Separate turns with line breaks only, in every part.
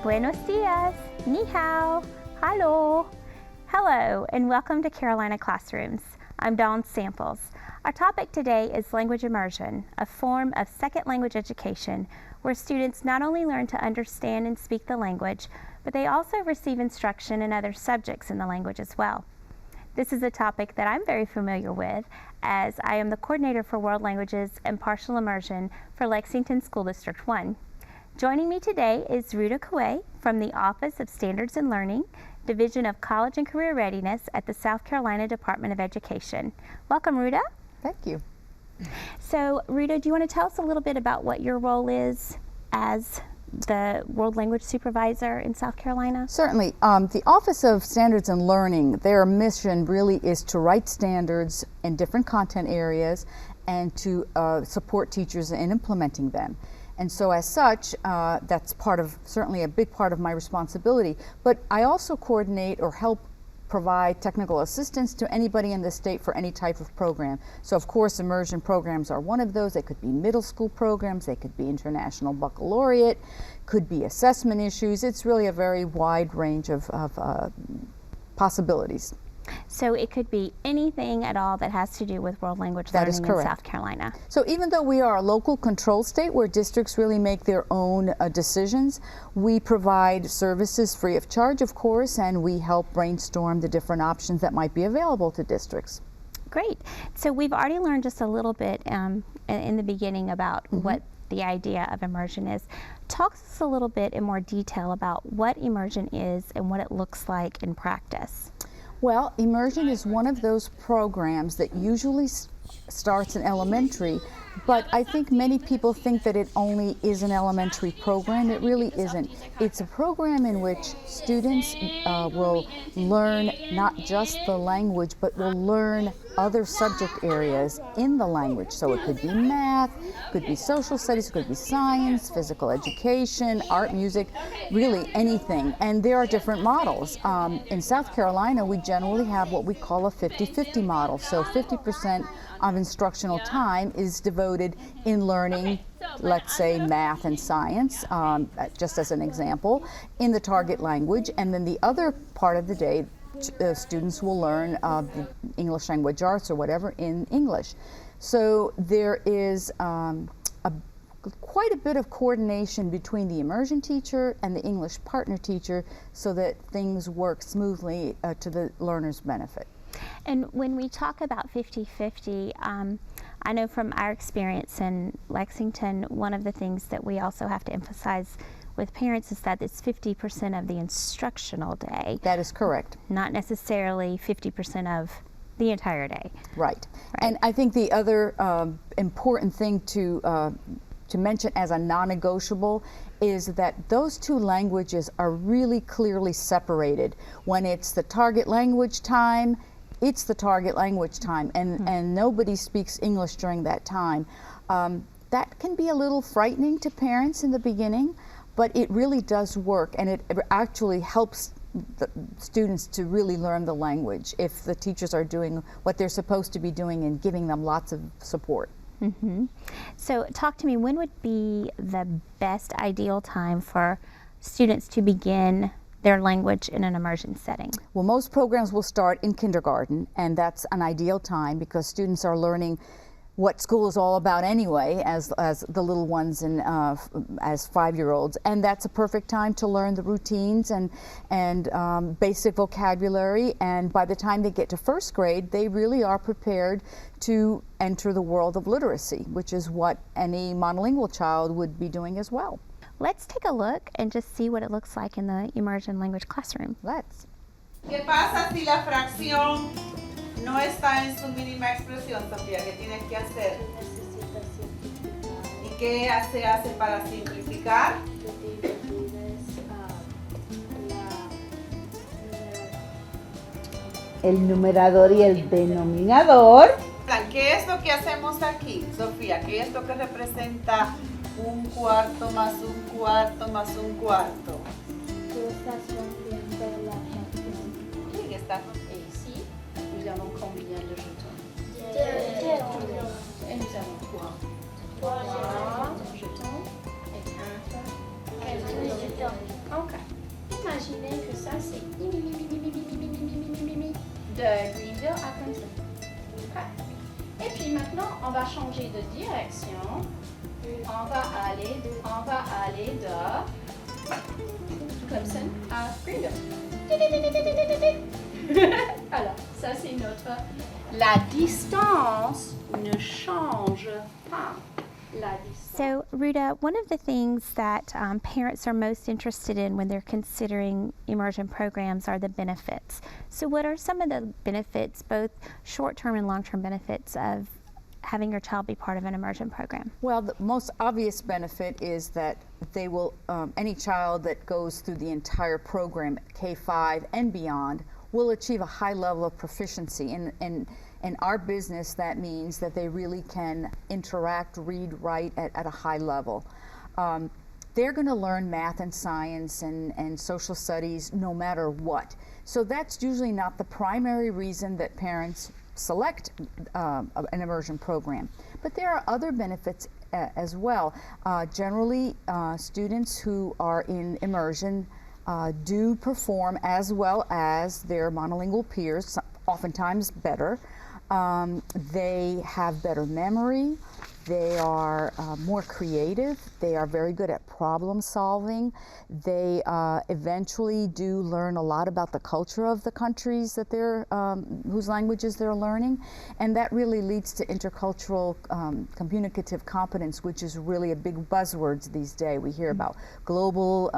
Buenos dias, ni hao, hallo, hello, and welcome to Carolina Classrooms. I'm Dawn Samples. Our topic today is language immersion, a form of second language education where students not only learn to understand and speak the language, but they also receive instruction in other subjects in the language as well. This is a topic that I'm very familiar with, as I am the coordinator for World Languages and Partial Immersion for Lexington School District 1. Joining me today is Ruta Couet from the Office of Standards and Learning, Division of College and Career Readiness at the South Carolina Department of Education. Welcome, Ruta.
Thank you.
So, Ruta, do you want to tell us a little bit about what your role is as the World Language Supervisor in South Carolina?
Certainly. The Office of Standards and Learning, their mission really is to write standards in different content areas and to support teachers in implementing them. And so as such, that's certainly a big part of my responsibility. But I also coordinate or help provide technical assistance to anybody in the state for any type of program. So of course, immersion programs are one of those. They could be middle school programs, they could be international baccalaureate, could be assessment issues. It's really a very wide range of possibilities.
So it could be anything at all that has to do with world language learning in South Carolina.
So even though we are a local control state where districts really make their own decisions, we provide services free of charge, of course, and we help brainstorm the different options that might be available to districts.
Great. So we've already learned just a little bit in the beginning about what the idea of immersion is. Talk to us a little bit in more detail about what immersion is and what it looks like in practice.
Well, immersion is one of those programs that usually starts in elementary, but I think many people think that it only is an elementary program. It really isn't. It's a program in which students will learn not just the language, but will learn other subject areas in the language. So it could be math, could be social studies, could be science, physical education, art, music, really anything. And there are different models. In South Carolina, we generally have what we call a 50-50 model. So 50% of instructional time is devoted in learning, let's say, math and science, just as an example, in the target language. And then the other part of the day, students will learn the English language arts or whatever in English. So there is quite a bit of coordination between the immersion teacher and the English partner teacher so that things work smoothly to the learner's benefit.
And when we talk about 50-50, I know from our experience in Lexington, one of the things that we also have to emphasize with parents is that it's 50% of the instructional day.
That is correct.
Not necessarily 50% of the entire day.
Right. And I think the other important thing to mention as a non-negotiable is that those two languages are really clearly separated. When it's the target language time, it's the target language time, and nobody speaks English during that time. That can be a little frightening to parents in the beginning, but it really does work, and it actually helps the students to really learn the language if the teachers are doing what they're supposed to be doing and giving them lots of support.
So talk to me, when would be the best ideal time for students to begin their language in an immersion setting? Well,
most programs will start in kindergarten, and that's an ideal time because students are learning what school is all about anyway, as the little ones and as 5-year-olds, and that's a perfect time to learn the routines and basic vocabulary. And by the time they get to first grade, they really are prepared to enter the world of literacy, which is what any monolingual child would be doing as well.
Let's take a look and just see what it looks like in the immersion language classroom.
Let's.
¿Qué pasa si la fracción no está en su mínima expresión, Sofía? ¿Qué tienes que hacer? ¿Y qué se hace para simplificar?
El numerador y el denominador.
¿Qué es lo que hacemos aquí, Sofía? ¿Qué es lo que representa un cuarto más un cuarto más un cuarto?
Tú estás rompiendo la fracción.
¿Quién está?
Ici.
Nous allons combiner le jeton.
Deux.
Et nous avons 3.
3
jetons et 4.
jetons.
Ok. Et puis maintenant, on va changer de direction. On va aller de Clemson à Greenville. Alors, ça c'est notre... La distance ne change pas. La distance.
So, Ruta, one of the things that parents are most interested in when they're considering immersion programs are the benefits. So, what are some of the benefits, both short-term and long-term benefits, of having your child be part of an immersion program?
Well, the most obvious benefit is that they will, any child that goes through the entire program, K-5 and beyond, will achieve a high level of proficiency. In our business, that means that they really can interact, read, write at a high level. They're going to learn math and science and social studies no matter what. So that's usually not the primary reason that parents select an immersion program. But there are other benefits as well. Generally, students who are in immersion do perform as well as their monolingual peers, oftentimes better. They have better memory. They are more creative. They are very good at problem solving. They eventually do learn a lot about the culture of the countries that they're, whose languages they're learning. And that really leads to intercultural communicative competence, which is really a big buzzword these days. We hear about global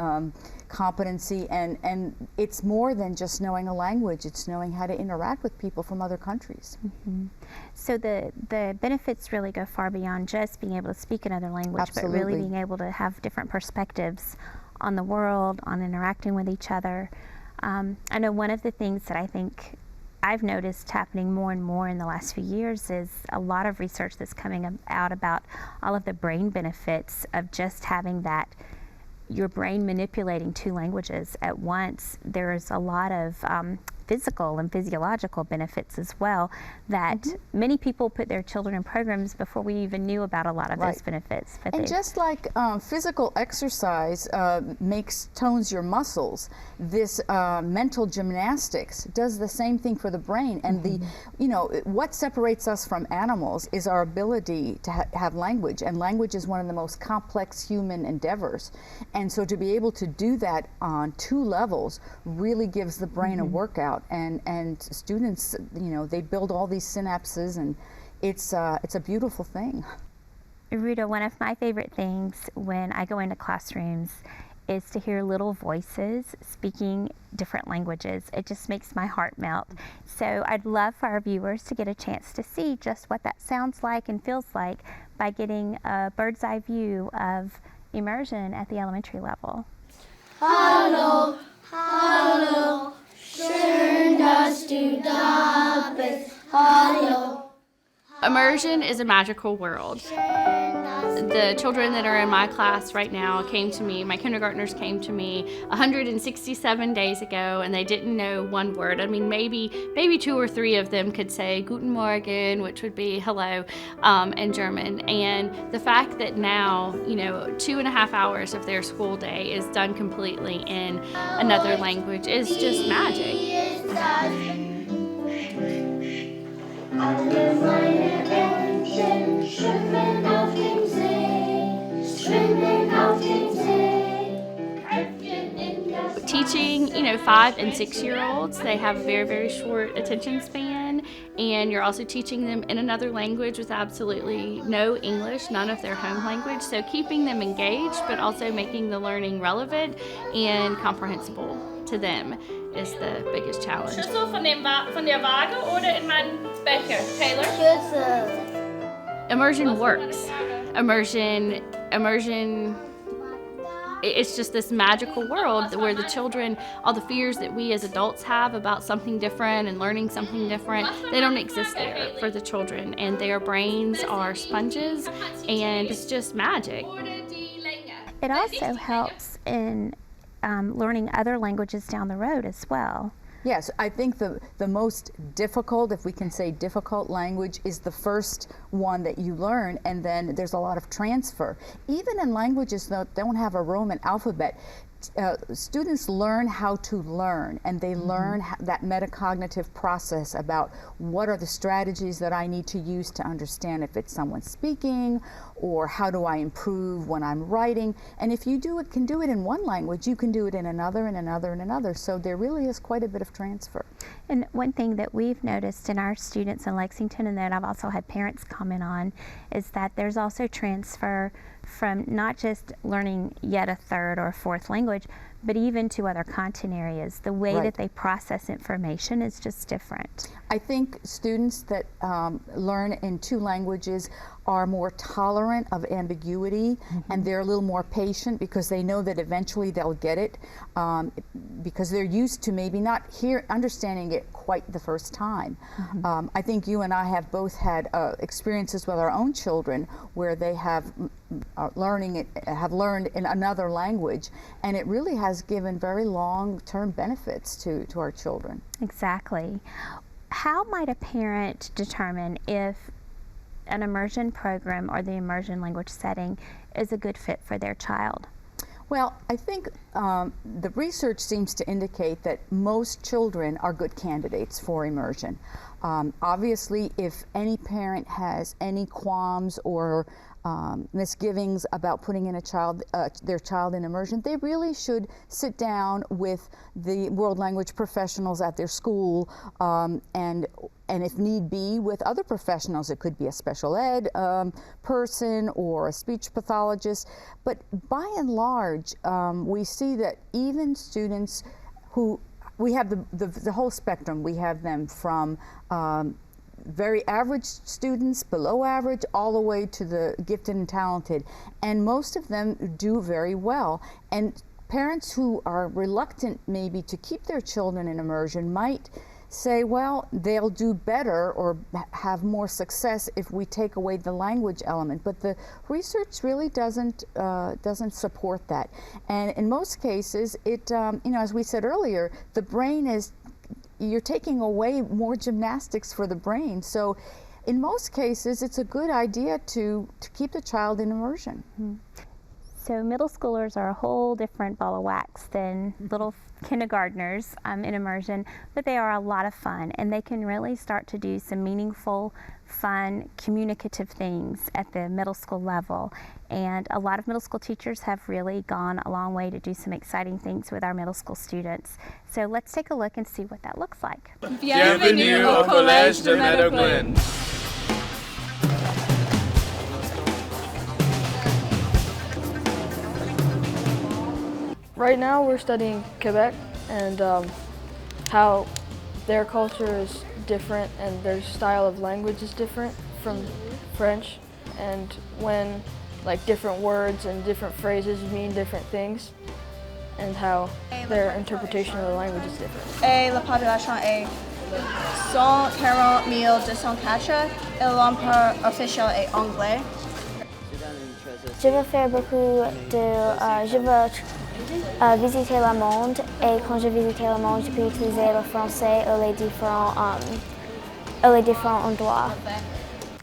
competency, and it's more than just knowing a language. It's knowing how to interact with people from other countries.
Mm-hmm. So the benefits really go far beyond just being able to speak another language,
Absolutely.
but really being able to have different perspectives on the world, on interacting with each other. I know one of the things that I think I've noticed happening more and more in the last few years is a lot of research that's coming out about all of the brain benefits of just having that, your brain manipulating two languages at once. There's a lot of physical and physiological benefits as well that many people put their children in programs before we even knew about a lot of those benefits. But
And just like physical exercise tones your muscles, this mental gymnastics does the same thing for the brain. And what separates us from animals is our ability to have language, and language is one of the most complex human endeavors. And so to be able to do that on two levels really gives the brain a workout. And students, they build all these synapses, and it's a beautiful thing.
Ruta, one of my favorite things when I go into classrooms is to hear little voices speaking different languages. It just makes my heart melt. So I'd love for our viewers to get a chance to see just what that sounds like and feels like by getting a bird's eye view of immersion at the elementary level.
Hallo, hallo, schön, dass du da bist. Hallo.
Immersion is a magical world. The children that are in my class right now came to me, my kindergartners came to me 167 days ago, and they didn't know one word. I mean, maybe 2 or 3 of them could say Guten Morgen, which would be hello, in German. And the fact that now, 2.5 hours of their school day is done completely in another language is just magic.
Alle meine Entchen schwimmen auf dem See, schwimmen auf dem See. Köpfchen in das
Teaching, 5 and 6-year-olds, they have a very, very short attention span, and you're also teaching them in another language with absolutely no English, none of their home language. So keeping them engaged, but also making the learning relevant and comprehensible to them is the biggest challenge.
Schüssel von der Waage oder in meinen Becher, Taylor?
Schüssel.
Immersion works. Immersion, it's just this magical world where the children, all the fears that we as adults have about something different and learning something different, they don't exist there for the children, and their brains are sponges, and it's just magic.
It also helps in learning other languages down the road as well.
Yes, I think the most difficult, if we can say difficult language, is the first one that you learn, and then there's a lot of transfer. Even in languages that don't have a Roman alphabet, students learn how to learn, and they learn that metacognitive process about what are the strategies that I need to use to understand if it's someone speaking, or how do I improve when I'm writing. And if you can do it in one language, you can do it in another and another and another. So there really is quite a bit of transfer.
And one thing that we've noticed in our students in Lexington, and that I've also had parents comment on, is that there's also transfer from not just learning yet a third or a fourth language, but even to other content areas. The way that they process information is just different.
I think students that learn in two languages are more tolerant of ambiguity, and they're a little more patient because they know that eventually they'll get it, because they're used to maybe not understanding it quite the first time. I think you and I have both had experiences with our own children where they have learned in another language, and it really has given very long-term benefits to our children.
Exactly. How might a parent determine if an immersion program or the immersion language setting is a good fit for their child?
Well, I think the research seems to indicate that most children are good candidates for immersion. Obviously, if any parent has any qualms or misgivings about putting in their child in immersion, they really should sit down with the world language professionals at their school, and if need be, with other professionals. It could be a special ed person or a speech pathologist. But by and large, we see that even students who, we have the whole spectrum. We have them from very average students, below average, all the way to the gifted and talented. And most of them do very well. And parents who are reluctant maybe to keep their children in immersion might say, well, they'll do better or have more success if we take away the language element. But the research really doesn't support that. And in most cases, it, as we said earlier, the brain is, you're taking away more gymnastics for the brain. So in most cases, it's a good idea to keep the child in immersion.
So middle schoolers are a whole different ball of wax than little kindergartners in immersion, but they are a lot of fun, and they can really start to do some meaningful, fun, communicative things at the middle school level. And a lot of middle school teachers have really gone a long way to do some exciting things with our middle school students. So let's take a look and see what that looks like.
Bienvenue au Collège de Meadowglen.
Right now we're studying Quebec and how their culture is different and their style of language is different from French, and when like different words and different phrases mean different things, and how their interpretation of the language is different.
Et la population est 140 204 et la langue officielle est anglais.
Je veux faire beaucoup je veux visiter le monde, et quand je visite le monde, je peux utiliser le français ou les différents endroits.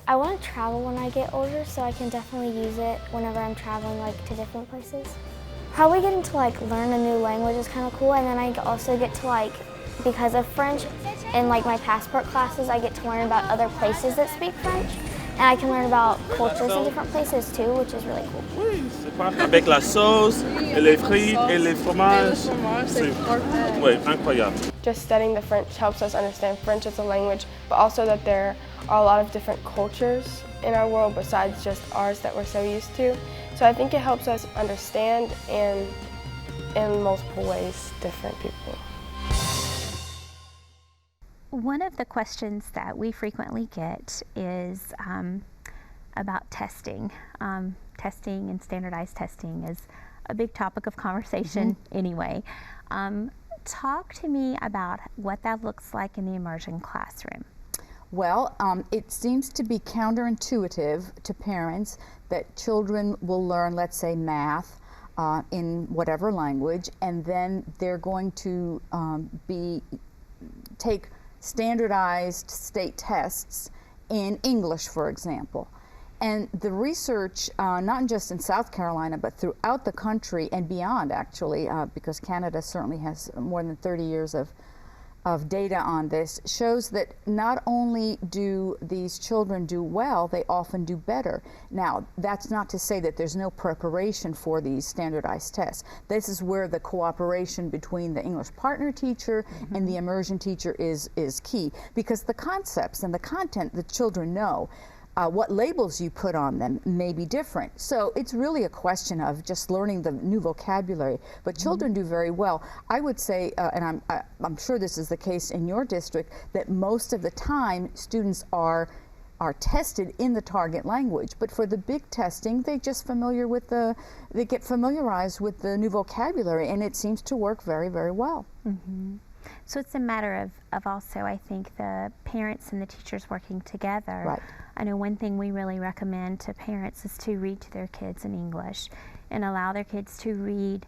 I want to travel when I get older, so I can definitely use it whenever I'm traveling to different places. Probably getting to learn a new language is kind of cool, and then I also get to because of French, in my passport classes, I get to learn about other places that speak French. And I can learn about cultures in different places too, which is really cool.
Avec la sauce, et les frites, et les fromages. C'est incroyable.
Just studying the French helps us understand French as a language, but also that there are a lot of different cultures in our world besides just ours that we're so used to. So I think it helps us understand and in multiple ways different people.
One of the questions that we frequently get is about testing. Testing and standardized testing is a big topic of conversation anyway. Talk to me about what that looks like in the immersion classroom.
Well, it seems to be counterintuitive to parents that children will learn, let's say, math in whatever language, and then they're going to take standardized state tests in English, for example. And the research, not just in South Carolina, but throughout the country and beyond, actually, because Canada certainly has more than 30 years of data on this, shows that not only do these children do well, they often do better. Now, that's not to say that there's no preparation for these standardized tests. This is where the cooperation between the English partner teacher and the immersion teacher is key, because the concepts and the content the children know, what labels you put on them may be different. So it's really a question of just learning the new vocabulary. But children do very well. I would say, and I'm sure this is the case in your district, that most of the time students are tested in the target language. But for the big testing, they get familiarized with the new vocabulary, and it seems to work very, very well.
So it's a matter of also, I think, the parents and the teachers working together.
Right.
I know one thing we really recommend to parents is to read to their kids in English and allow their kids to read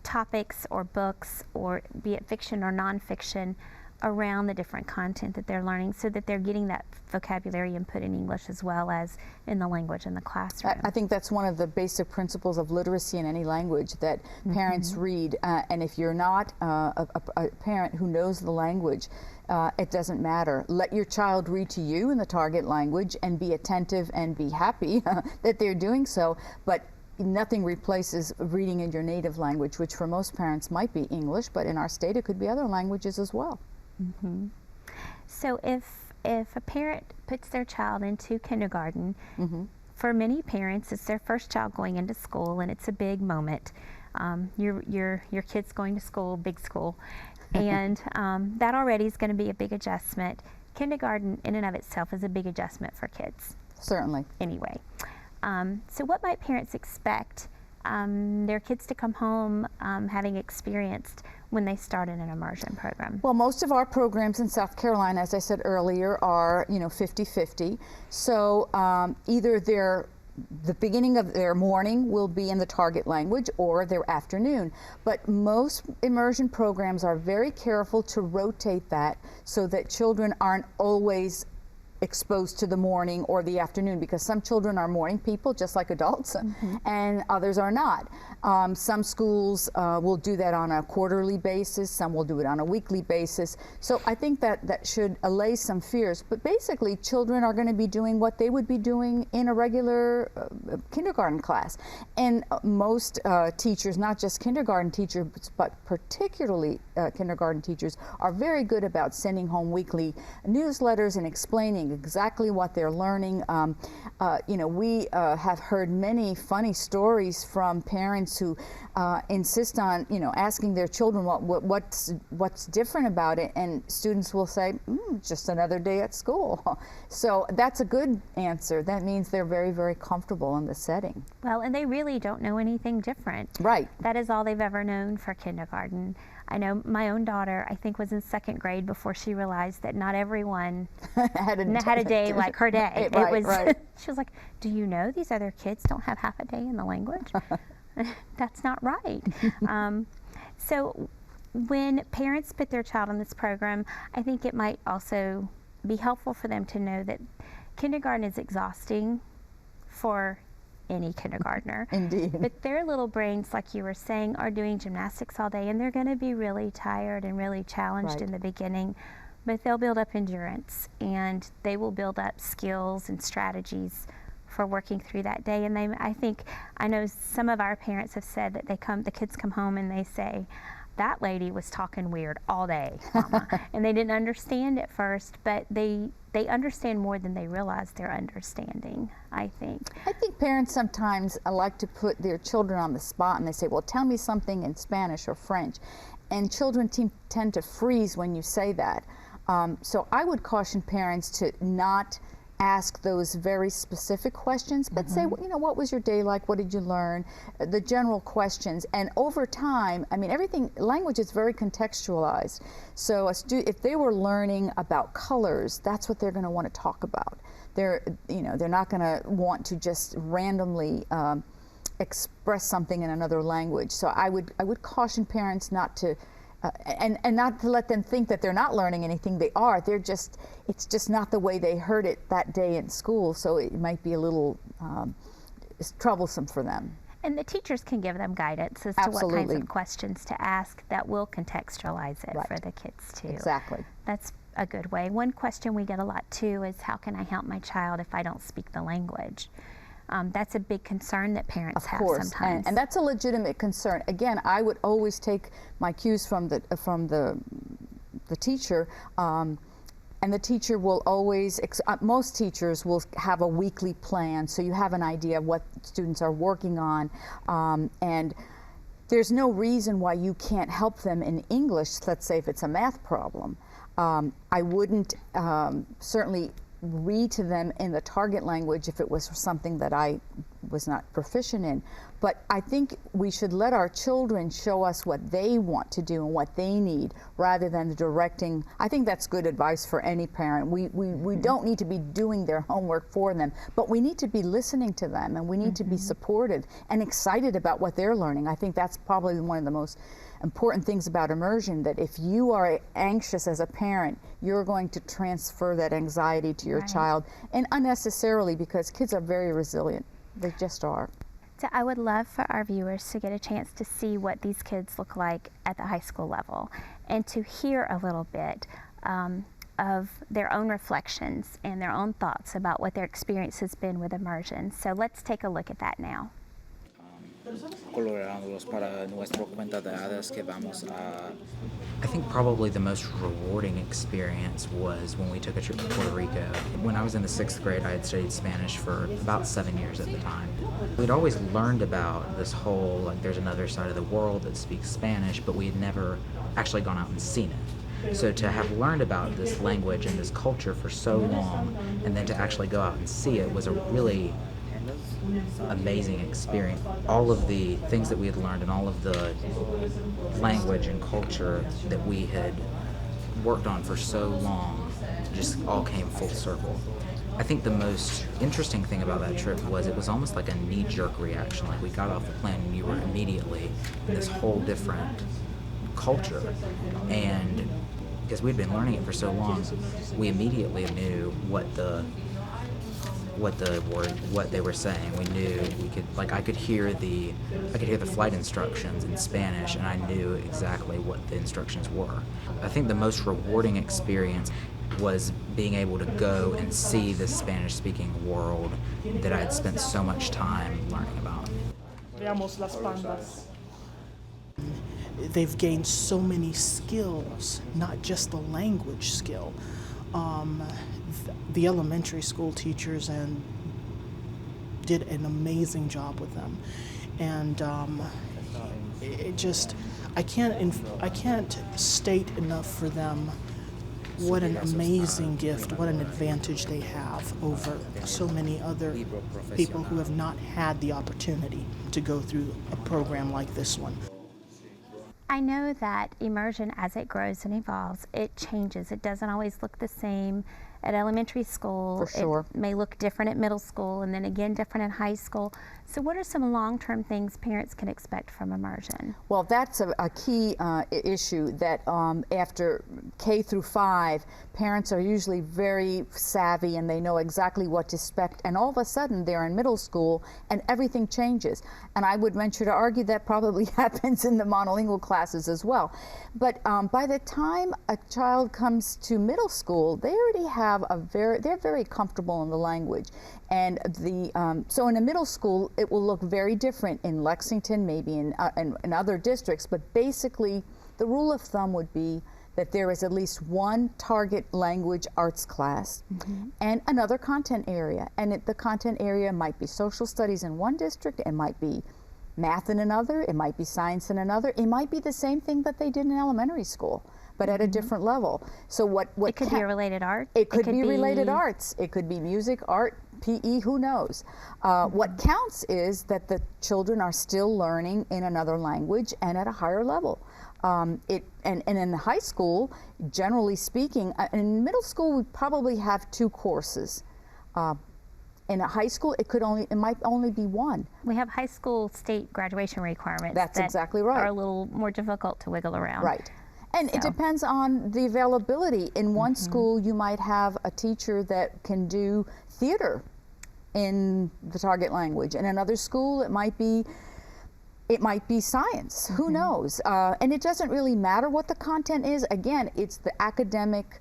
topics or books, or be it fiction or nonfiction, around the different content that they're learning, so that they're getting that vocabulary input in English as well as in the language in the classroom.
I think that's one of the basic principles of literacy in any language, that parents read, and if you're not a parent who knows the language, it doesn't matter. Let your child read to you in the target language and be attentive and be happy that they're doing so, but nothing replaces reading in your native language, which for most parents might be English, but in our state it could be other languages as well.
So if a parent puts their child into kindergarten, for many parents it's their first child going into school, and it's a big moment. Your kid's going to school, big school, and that already is going to be a big adjustment. Kindergarten in and of itself is a big adjustment for kids.
Certainly.
Anyway, so what might parents expect their kids to come home having experienced when they start in an immersion program?
Well, most of our programs in South Carolina, as I said earlier, are 50-50. So either the beginning of their morning will be in the target language, or their afternoon. But most immersion programs are very careful to rotate that so that children aren't always exposed to the morning or the afternoon, because some children are morning people just like adults, and others are not. Some schools will do that on a quarterly basis, some will do it on a weekly basis. So I think that should allay some fears. But basically children are going to be doing what they would be doing in a regular kindergarten class. And most teachers, not just kindergarten teachers, but particularly kindergarten teachers, are very good about sending home weekly newsletters and explaining exactly what they're learning. We have heard many funny stories from parents who insist on, asking their children what's different about it, and students will say, just another day at school. So that's a good answer. That means they're very, very comfortable in the setting.
Well, and they really don't know anything different.
Right.
That is all they've ever known for kindergarten. I know my own daughter, I think, was in 2nd grade before she realized that not everyone had a day like her day.
Right.
She was like, do you know these other kids don't have half a day in the language? That's not right. So when parents put their child in this program, I think it might also be helpful for them to know that kindergarten is exhausting for any kindergartner.
Indeed.
But their little brains, like you were saying, are doing gymnastics all day, and they're going to be really tired and really challenged in the beginning, but they'll build up endurance, and they will build up skills and strategies for working through that day. And I know some of our parents have said that the kids come home and they say, that lady was talking weird all day, Mama. And they didn't understand at first, but they understand more than they realize they're understanding, I think.
I think parents sometimes like to put their children on the spot, and they say, well, tell me something in Spanish or French. And children tend to freeze when you say that. So I would caution parents to not ask those very specific questions, but say, what was your day like? What did you learn? The general questions. And over time, language is very contextualized. So if they were learning about colors, that's what they're going to want to talk about. They're not going to want to just randomly express something in another language. So I would caution parents not to and not to let them think that they're not learning anything. They are. It's just not the way they heard it that day in school, so it might be a little troublesome for them.
And the teachers can give them guidance as to what kinds of questions to ask that will contextualize it for the kids too.
Exactly.
That's a good way. One question we get a lot too is, how can I help my child if I don't speak the language? That's a big concern that parents have sometimes.
And that's a legitimate concern. Again, I would always take my cues from the teacher, and the teacher will always, most teachers will have a weekly plan, so you have an idea of what students are working on, and there's no reason why you can't help them in English, let's say if it's a math problem. I wouldn't certainly read to them in the target language if it was something that I was not proficient in. But I think we should let our children show us what they want to do and what they need, rather than directing. I think that's good advice for any parent. We don't need to be doing their homework for them, but we need to be listening to them, and we need to be supported and excited about what they're learning. I think that's probably one of the most important things about immersion, that if you are anxious as a parent, you're going to transfer that anxiety to your child, and unnecessarily, because kids are very resilient. They just are.
So I would love for our viewers to get a chance to see what these kids look like at the high school level, and to hear a little bit of their own reflections and their own thoughts about what their experience has been with immersion. So let's take a look at that now.
I think probably the most rewarding experience was when we took a trip to Puerto Rico. When I was in the 6th grade, I had studied Spanish for about 7 years at the time. We'd always learned about this whole, like, there's another side of the world that speaks Spanish, but we had never actually gone out and seen it. So to have learned about this language and this culture for so long, and then to actually go out and see it, was a really amazing experience. All of the things that we had learned and all of the language and culture that we had worked on for so long just all came full circle. I think the most interesting thing about that trip was it was almost like a knee-jerk reaction. Like, we got off the plane and you were immediately in this whole different culture, and because we'd been learning it for so long, we immediately knew what they were saying. We knew I could hear the flight instructions in Spanish, and I knew exactly what the instructions were. I think the most rewarding experience was being able to go and see the Spanish-speaking world that I had spent so much time learning about.
They've gained so many skills, not just the language skill. The elementary school teachers did an amazing job with them, and I can't state enough for them what an amazing gift, what an advantage they have over so many other people who have not had the opportunity to go through a program like this one.
I know that immersion, as it grows and evolves, it changes. It doesn't always look the same at elementary school.
For sure.
It may look different at middle school, and then again different in high school. So what are some long-term things parents can expect from immersion?
Well, that's a key issue, that after K through 5, parents are usually very savvy and they know exactly what to expect, and all of a sudden they're in middle school and everything changes. And I would venture to argue that probably happens in the monolingual classes as well. But by the time a child comes to middle school, they already have they're very comfortable in the language. And so in a middle school, it will look very different in Lexington, maybe in other districts, but basically the rule of thumb would be that there is at least one target language arts class and another content area. And the content area might be social studies in one district, it might be math in another, it might be science in another, it might be the same thing that they did in elementary school, but at a different level. So what
it could be related art.
It could be related arts. It could be music, art, PE, who knows. What counts is that the children are still learning in another language and at a higher level. And in the high school, generally speaking, in middle school we probably have 2 courses. In a high school, it might only be 1.
We have high school state graduation requirements.
That's exactly right.
Are a little more difficult to wiggle around.
Right. And it depends on the availability. In one school, you might have a teacher that can do theater in the target language. In another school, it might be science. Who knows? And it doesn't really matter what the content is. Again, it's the academic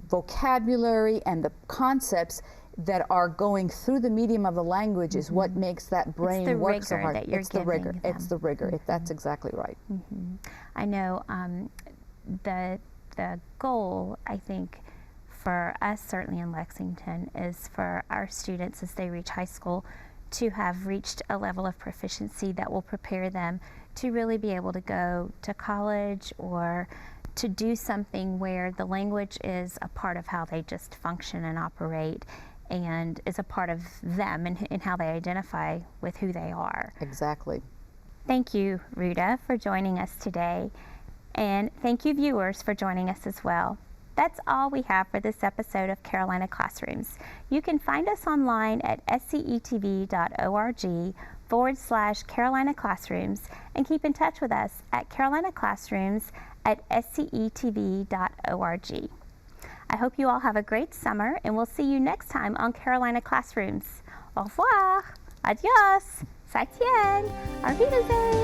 vocabulary and the concepts that are going through the medium of the language is what makes that brain work so hard. It's the rigor. It's the rigor. That's exactly right.
I know the goal, I think, for us certainly in Lexington is for our students as they reach high school to have reached a level of proficiency that will prepare them to really be able to go to college or to do something where the language is a part of how they just function and operate and is a part of them and how they identify with who they are.
Exactly.
Thank you, Ruta, for joining us today. And thank you, viewers, for joining us as well. That's all we have for this episode of Carolina Classrooms. You can find us online at scetv.org/Carolina Classrooms and keep in touch with us at carolinaclassrooms@scetv.org. I hope you all have a great summer, and we'll see you next time on Carolina Classrooms. Au revoir, adios, 再见, auf Wiedersehen.